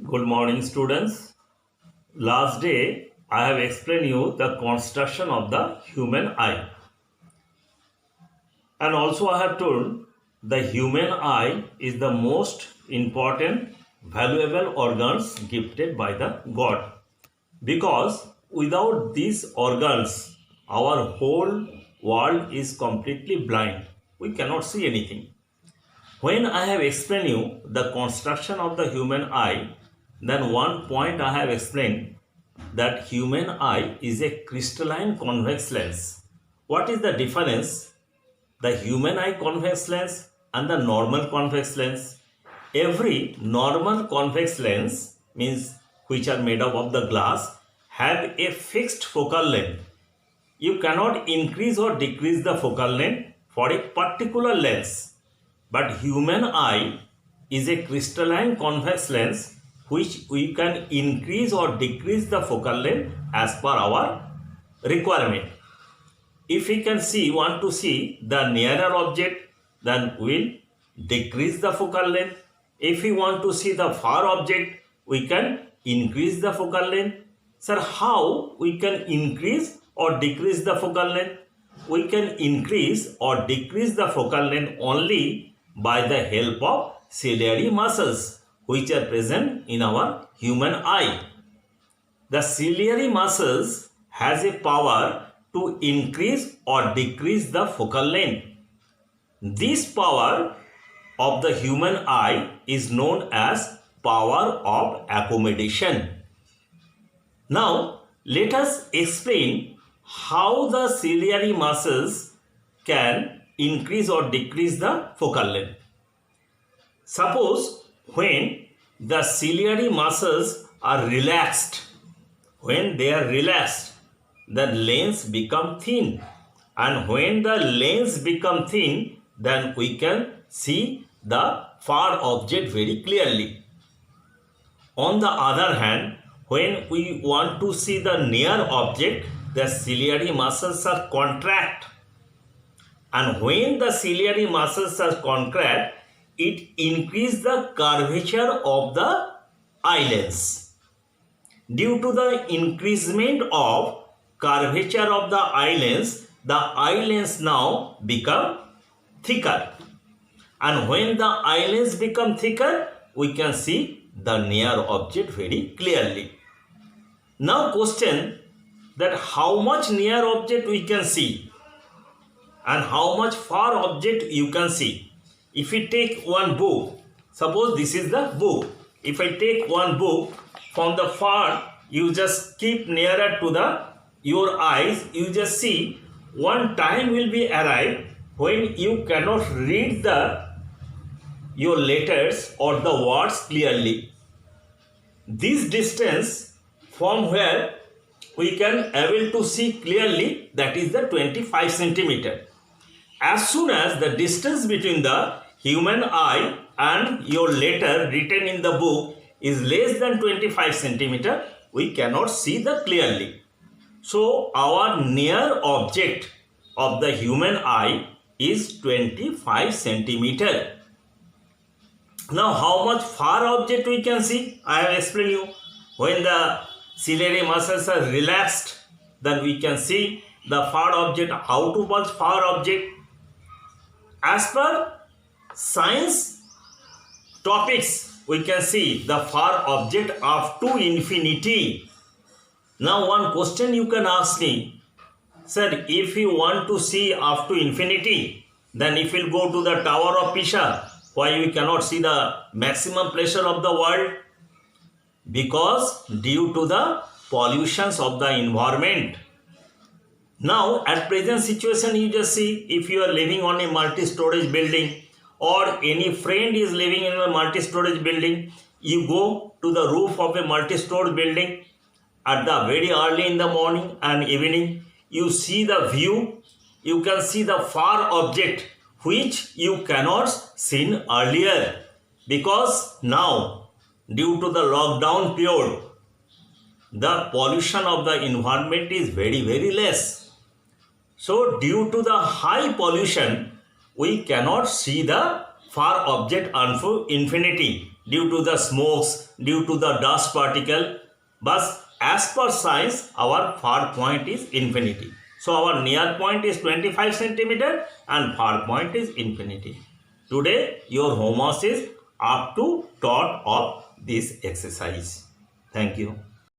Good morning, students. Last day, I have explained you the construction of the human eye. And also I have told the human eye is the most important, valuable organs gifted by the God. Because without these organs, our whole world is completely blind. We cannot see anything. When I have explained you the construction of the human eye, then one point I have explained that human eye is a crystalline convex lens. What is the difference? The human eye convex lens and the normal convex lens. Every normal convex lens means which are made up of the glass have a fixed focal length. You cannot increase or decrease the focal length for a particular lens. But human eye is a crystalline convex lens which we can increase or decrease the focal length as per our requirement. If we can want to see the nearer object, then we'll decrease the focal length. If we want to see the far object, we can increase the focal length. Sir, how we can increase or decrease the focal length? We can increase or decrease the focal length only by the help of ciliary muscles which are present in our human eye. The ciliary muscles has a power to increase or decrease the focal length. This power of the human eye is known as power of accommodation. Now, let us explain how the ciliary muscles can increase or decrease the focal length. Suppose when the ciliary muscles are relaxed, when they are relaxed, the lens become thin, and when the lens become thin, then we can see the far object very clearly. On the other hand, when we want to see the near object, the ciliary muscles are contract, and when the ciliary muscles are contract, it increases the curvature of the eye lens. Due to the increasement of curvature of the eye lens now become thicker, and when the eye lens become thicker, we can see the near object very clearly. Now question that how much near object we can see and how much far object you can see. If we take one book, suppose this is the book. If I take one book from the far, you just keep nearer to your eyes, you just see one time will be arrived when you cannot read your letters or the words clearly. This distance from where we can able to see clearly, that is the 25 centimeter. As soon as the distance between the human eye and your letter written in the book is less than 25 centimeter, we cannot see the clearly. So our near object of the human eye is 25 centimeter. Now how much far object we can see? I have explained you. When the ciliary muscles are relaxed, then we can see the far object. How to much far object? As per science topics, we can see the far object up to infinity. Now one question you can ask me, sir, if you want to see up to infinity, then if you go to the Tower of Pisa, why we cannot see the maximum pleasure of the world? Because due to the pollutions of the environment. Now at present situation, you just see, if you are living on a multi-storage building or any friend is living in a multi-storage building, you go to the roof of a multi-storage building at the very early in the morning and evening, you see the view, you can see the far object which you cannot seen earlier, because now due to the lockdown period, the pollution of the environment is very less. So due to the high pollution, we cannot see the far object unto infinity. due to the smokes, due to the dust particle. But as per science, our far point is infinity. So our near point is 25 centimeter and far point is infinity. Today your homework is up to thought of this exercise. Thank you.